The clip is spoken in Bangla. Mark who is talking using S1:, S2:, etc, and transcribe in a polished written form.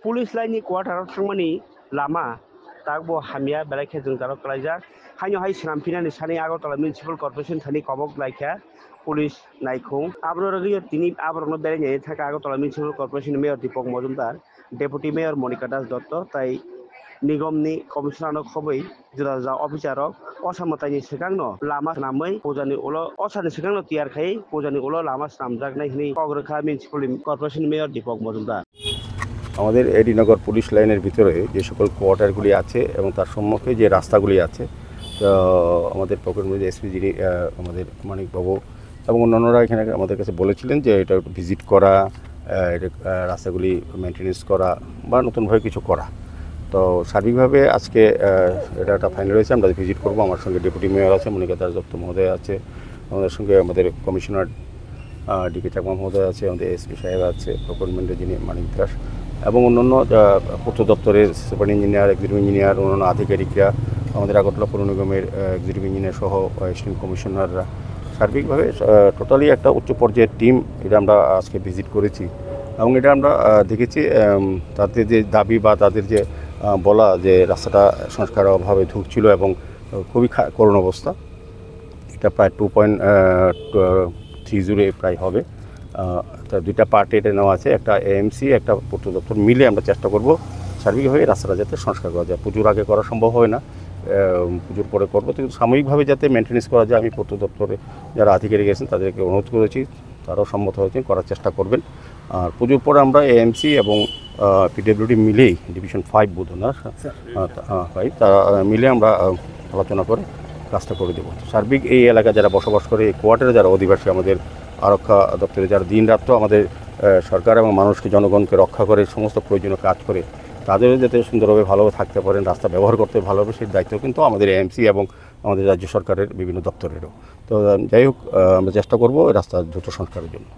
S1: पुलिस लाइननि क्वार्टाराव थांमानि लामा ताकबो हामिया बेलाइखे जों दाराव कलाइजाक हाइनो हाइ स्रामफिनानि सानै आगरतला मिउनिसिपाल कर्पोरेशन थानि कबक लाइखा पुलिस नायखौ आब्रो रगियो तिनि आब्रनो बेरायनायनि थाखाय आगरतला मिउनिसिपाल कर्पोरेशन मेयर दीपक मजुमदार डेपुटी मेयर मनिका दास दत्त ताई निगमनि कमिशनार खबै जुदा जुदा अफिसारक असामतानि सिगांनो लामा नामै पजानि उलो असानि सिगांनो तियार खाई पजानि उलो लामा सामजागनाय हिनि कग्रखा मिउनिसिपाल कर्पोरेशन मेयर दीपक मजुमदार
S2: আমাদের এডিনগর পুলিশ লাইনের ভিতরে যে সকল কোয়ার্টারগুলি আছে এবং তার সম্মুখে যে রাস্তাগুলি আছে তো আমাদের পকেটমধ্যে এসপি যিনি আমাদের মানিকবাবু এবং অন্যান্যরা এখানে আমাদের কাছে বলেছিলেন যে এটা একটু ভিজিট করা, রাস্তাগুলি মেনটেনেন্স করা বা নতুনভাবে কিছু করা। তো সার্বিকভাবে আজকে এটা একটা ফাইনাল হয়েছে, আমরা ভিজিট করবো। আমার সঙ্গে ডেপুটি মেয়র আছে, মনিকা দাস দত্ত মহোদয় আছে, আমাদের সঙ্গে আমাদের কমিশনার ডিকে চাকমা মহোদয় আছে, আমাদের এসপি সাহেব আছে, প্রকুরমেন্টের যিনি মানিক দাস এবং অন্যান্য পূর্ত দপ্তরের সুপার ইঞ্জিনিয়ার, এক্সিকিউটিভ ইঞ্জিনিয়ার, অন্যান্য আধিকারিকরা, আমাদের আগরতলা পৌর নিগমের এক্সিকিউটিভ ইঞ্জিনিয়ার সহ অ্যাসিস্ট্যান্ট কমিশনাররা, সার্বিকভাবে টোটালি একটা উচ্চ পর্যায়ের টিম এটা আমরা আজকে ভিজিট করেছি এবং এটা আমরা দেখেছি তাদের যে দাবি বা তাদের যে বলা যে রাস্তাটা সংস্কারের অভাবে ঢুকছিল এবং খুবই করুণ অবস্থা, এটা প্রায় 2.30 প্রায় হবে। তার দুইটা পার্টে এটা নেওয়া আছে, একটা এএমসি একটা পূর্ত দপ্তর মিলে আমরা চেষ্টা করব সার্বিকভাবে রাস্তাটা যাতে সংস্কার করা যায়। পুজোর আগে করা সম্ভব হয় না, পুজোর পরে করবো, কিন্তু সাময়িকভাবে যাতে মেনটেনেন্স করা যায় আমি পূর্ত দপ্তরে যারা আধিকারিক আছেন তাদেরকে অনুরোধ করেছি, তারাও সম্মত হয়েছেন, করার চেষ্টা করবেন। আর পুজোর পরে আমরা এএমসি এবং পিডব্লিউডি মিলেই ডিভিশন 5 বোধ না 5 তারা মিলে আমরা আলোচনা করে কাজটা করে দেবো। সার্বিক এই এলাকায় যারা বসবাস করে, এই কোয়ার্টারে যারা অধিবাসী, আমাদের আরক্ষা দপ্তরে যারা দিন রাত্র আমাদের সরকার এবং মানুষকে, জনগণকে রক্ষা করে সমস্ত প্রয়োজনীয় কাজ করে, তাদেরও যাতে সুন্দরভাবে ভালোভাবে থাকতে পারেন, রাস্তা ব্যবহার করতে ভালোভাবে, সেই দায়িত্ব কিন্তু আমাদের এএমসি এবং আমাদের রাজ্য সরকারের বিভিন্ন দপ্তরেরও। তো যাই হোক, আমরা চেষ্টা করব রাস্তা দ্রুত সংস্কারের জন্য।